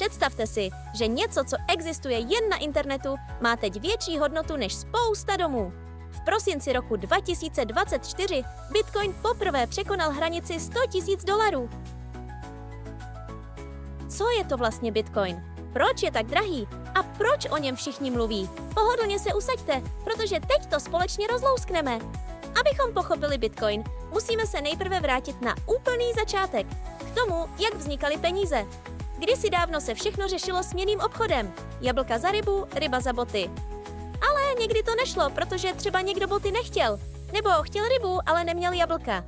Představte si, že něco, co existuje jen na internetu, má teď větší hodnotu než spousta domů. V prosinci roku 2024 Bitcoin poprvé překonal hranici $100 000. Co je to vlastně Bitcoin? Proč je tak drahý? A proč o něm všichni mluví? Pohodlně se usaďte, protože teď to společně rozlouskneme. Abychom pochopili Bitcoin, musíme se nejprve vrátit na úplný začátek, k tomu, jak vznikaly peníze. Kdysi dávno se všechno řešilo směnným obchodem. Jablka za rybu, ryba za boty. Ale někdy to nešlo, protože třeba někdo boty nechtěl. Nebo chtěl rybu, ale neměl jablka.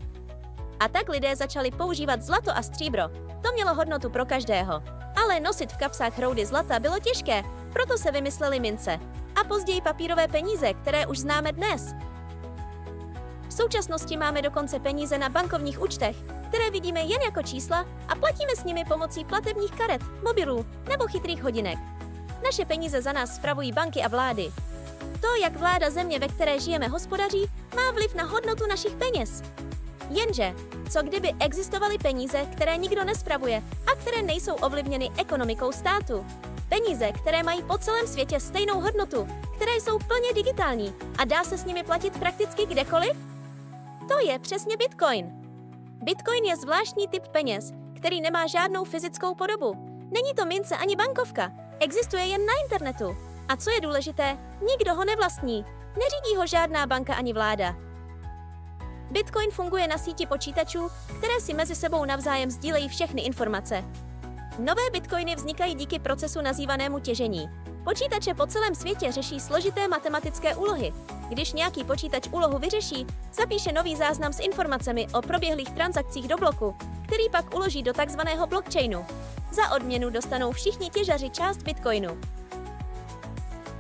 A tak lidé začali používat zlato a stříbro. To mělo hodnotu pro každého. Ale nosit v kapsách hroudy zlata bylo těžké, proto se vymyslely mince. A později papírové peníze, které už známe dnes. V současnosti máme dokonce peníze na bankovních účtech, které vidíme jen jako čísla a platíme s nimi pomocí platebních karet, mobilů nebo chytrých hodinek. Naše peníze za nás spravují banky a vlády. To, jak vláda země, ve které žijeme, hospodaří, má vliv na hodnotu našich peněz. Jenže, co kdyby existovaly peníze, které nikdo nespravuje a které nejsou ovlivněny ekonomikou státu? Peníze, které mají po celém světě stejnou hodnotu, které jsou plně digitální a dá se s nimi platit prakticky kdekoliv? To je přesně Bitcoin. Bitcoin je zvláštní typ peněz, který nemá žádnou fyzickou podobu. Není to mince ani bankovka, existuje jen na internetu. A co je důležité, nikdo ho nevlastní, neřídí ho žádná banka ani vláda. Bitcoin funguje na síti počítačů, které si mezi sebou navzájem sdílejí všechny informace. Nové bitcoiny vznikají díky procesu nazývanému těžení. Počítače po celém světě řeší složité matematické úlohy. Když nějaký počítač úlohu vyřeší, zapíše nový záznam s informacemi o proběhlých transakcích do bloku, který pak uloží do takzvaného blockchainu. Za odměnu dostanou všichni těžaři část bitcoinu.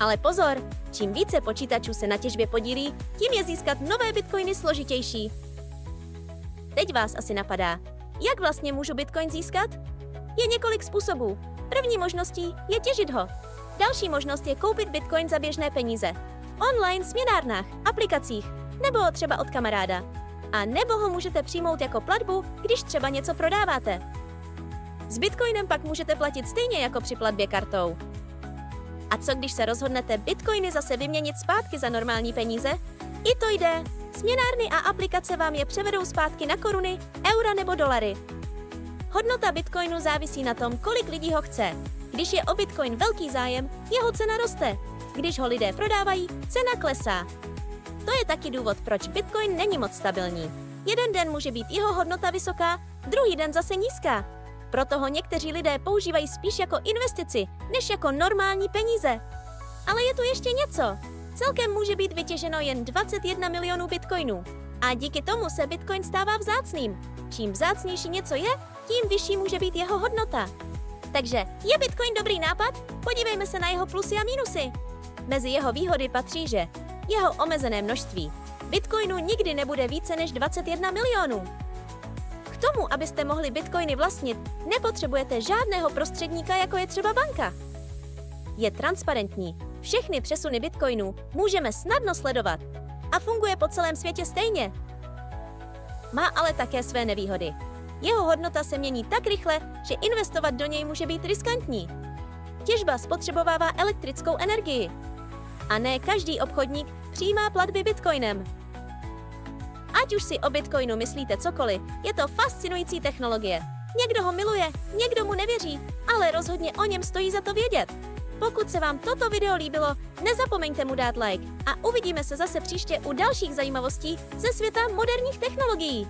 Ale pozor, čím více počítačů se na těžbě podílí, tím je získat nové bitcoiny složitější. Teď vás asi napadá, jak vlastně můžu bitcoin získat? Je několik způsobů. První možností je těžit ho. Další možnost je koupit bitcoin za běžné peníze. V online směnárnách, aplikacích, nebo třeba od kamaráda. A nebo ho můžete přijmout jako platbu, když třeba něco prodáváte. S bitcoinem pak můžete platit stejně jako při platbě kartou. A co když se rozhodnete bitcoiny zase vyměnit zpátky za normální peníze? I to jde. Směnárny a aplikace vám je převedou zpátky na koruny, eura nebo dolary. Hodnota bitcoinu závisí na tom, kolik lidí ho chce. Když je o bitcoin velký zájem, jeho cena roste. Když ho lidé prodávají, cena klesá. To je taky důvod, proč bitcoin není moc stabilní. Jeden den může být jeho hodnota vysoká, druhý den zase nízká. Proto ho někteří lidé používají spíš jako investici, než jako normální peníze. Ale je tu ještě něco. Celkem může být vytěženo jen 21 milionů bitcoinů. A díky tomu se bitcoin stává vzácným. Čím vzácnější něco je, tím vyšší může být jeho hodnota. Takže je bitcoin dobrý nápad? Podívejme se na jeho plusy a mínusy. Mezi jeho výhody patří, že jeho omezené množství. Bitcoinu nikdy nebude více než 21 milionů. K tomu, abyste mohli bitcoiny vlastnit, nepotřebujete žádného prostředníka, jako je třeba banka. Je transparentní. Všechny přesuny bitcoinů můžeme snadno sledovat. A funguje po celém světě stejně. Má ale také své nevýhody. Jeho hodnota se mění tak rychle, že investovat do něj může být riskantní. Těžba spotřebovává elektrickou energii. A ne každý obchodník přijímá platby bitcoinem. Ať už si o bitcoinu myslíte cokoliv, je to fascinující technologie. Někdo ho miluje, někdo mu nevěří, ale rozhodně o něm stojí za to vědět. Pokud se vám toto video líbilo, nezapomeňte mu dát like a uvidíme se zase příště u dalších zajímavostí ze světa moderních technologií.